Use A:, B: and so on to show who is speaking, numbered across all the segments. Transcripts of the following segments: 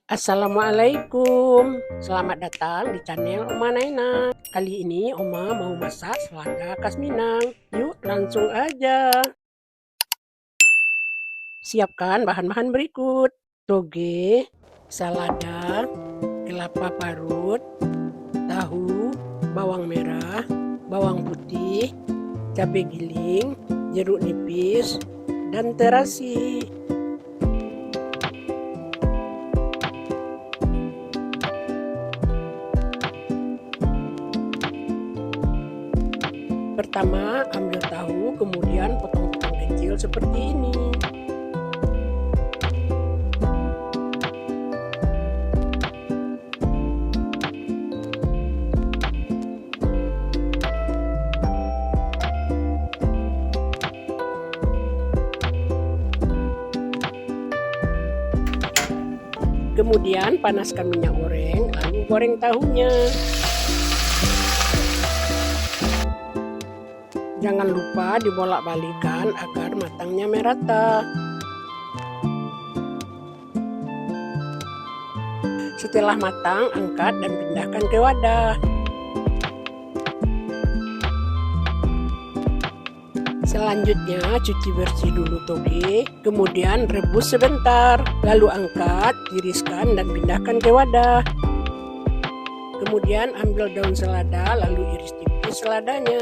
A: Assalamualaikum, selamat datang di channel Oma Naina. Kali ini Oma mau masak selada khas Minang. Yuk langsung aja. Siapkan bahan-bahan berikut: toge, selada, kelapa parut, tahu, bawang merah, bawang putih, cabai giling, jeruk nipis, dan terasi. Pertama, ambil tahu, kemudian potong-potong kecil seperti ini. Kemudian panaskan minyak goreng, lalu goreng tahunya. Jangan lupa dibolak-balikan agar matangnya merata. Setelah matang, angkat dan pindahkan ke wadah. Selanjutnya, cuci bersih dulu toge, kemudian rebus sebentar, lalu angkat, tiriskan dan pindahkan ke wadah. Kemudian ambil daun selada, lalu iris tipis seladanya.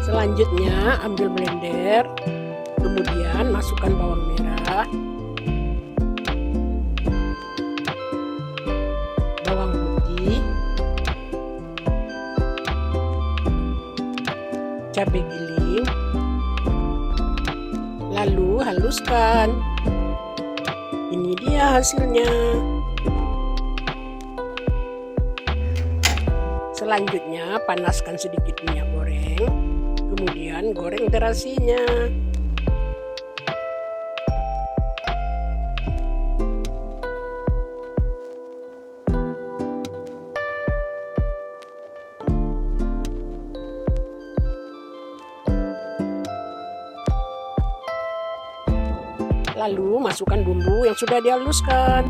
A: Selanjutnya ambil blender, kemudian masukkan bawang merah, bawang putih, cabai giling, lalu haluskan. Ini dia hasilnya. Selanjutnya panaskan sedikit minyak goreng, kemudian goreng terasinya. Lalu masukkan bumbu yang sudah dihaluskan.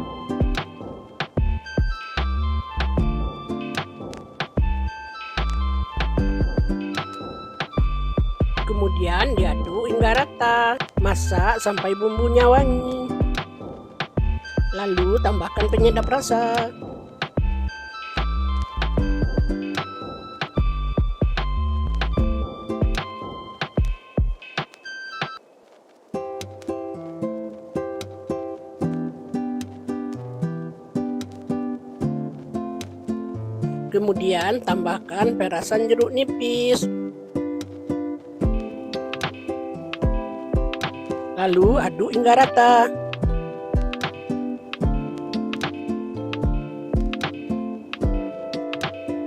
A: Kemudian diaduk hingga rata. Masak sampai bumbunya wangi. Lalu tambahkan penyedap rasa. Kemudian tambahkan perasan jeruk nipis. Lalu aduk hingga rata.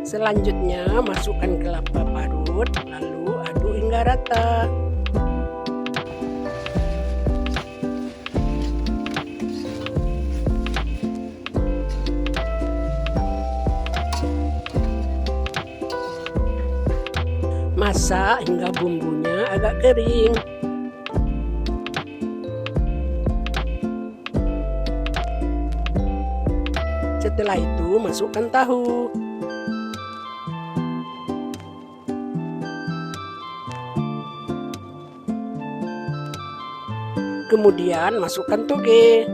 A: Selanjutnya masukkan kelapa parut, lalu aduk hingga rata. Masak hingga bumbunya agak kering. Setelah itu masukkan tahu. Kemudian masukkan toge.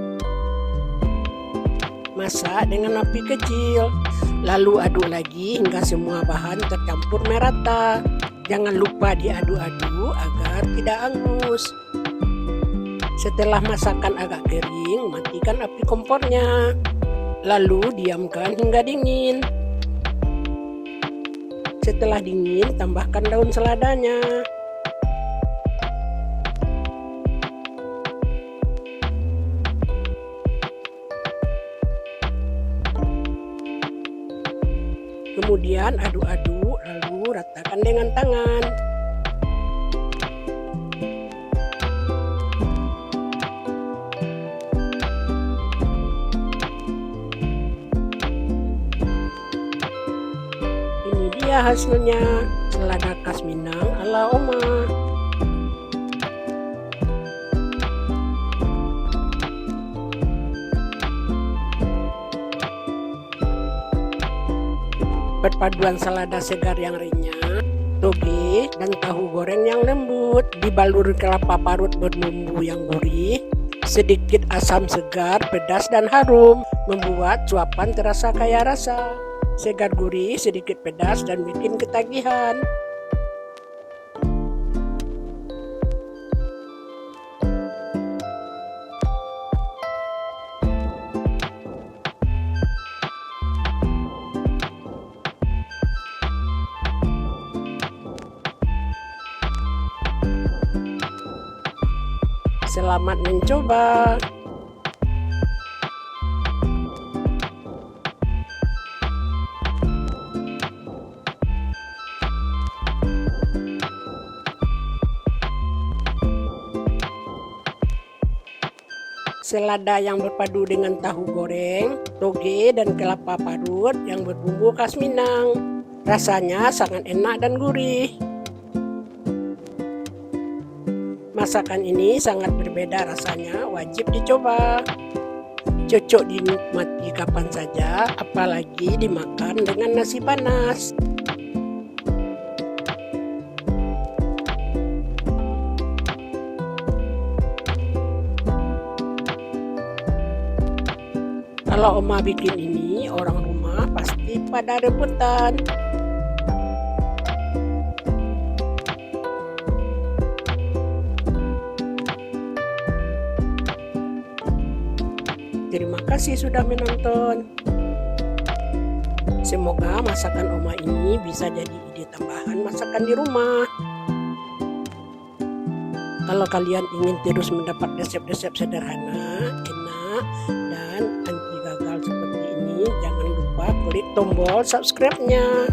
A: Masak dengan api kecil. Lalu aduk lagi hingga semua bahan tercampur merata. Jangan lupa diaduk-aduk agar tidak hangus. Setelah masakan agak kering, matikan api kompornya. Lalu diamkan hingga dingin. Setelah dingin, tambahkan daun seladanya. Kemudian aduk-aduk, lalu ratakan dengan tangan. ya hasilnya, selada khas Minang ala Oma. Perpaduan selada segar yang renyah, toge, dan tahu goreng yang lembut, dibalur kelapa parut berbumbu yang gurih, sedikit asam segar, pedas dan harum, membuat suapan terasa kaya rasa. Segar gurih, sedikit pedas dan bikin ketagihan. Selamat mencoba. Selada yang berpadu dengan tahu goreng, toge, dan kelapa parut yang berbumbu khas Minang. Rasanya sangat enak dan gurih. Masakan ini sangat berbeda rasanya, wajib dicoba. Cocok dinikmati kapan saja, apalagi dimakan dengan nasi panas. Kalau Oma bikin ini, orang rumah pasti pada rebutan. Terima kasih sudah menonton. Semoga masakan Oma ini bisa jadi ide tambahan masakan di rumah. Kalau kalian ingin terus mendapat resep-resep sederhana, enak, dan anti gagal seperti ini, jangan lupa klik tombol subscribe-nya.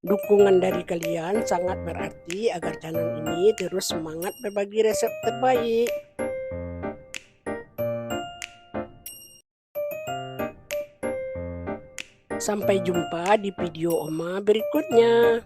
A: Dukungan dari kalian sangat berarti agar channel ini terus semangat berbagi resep terbaik. Sampai jumpa di video Oma berikutnya.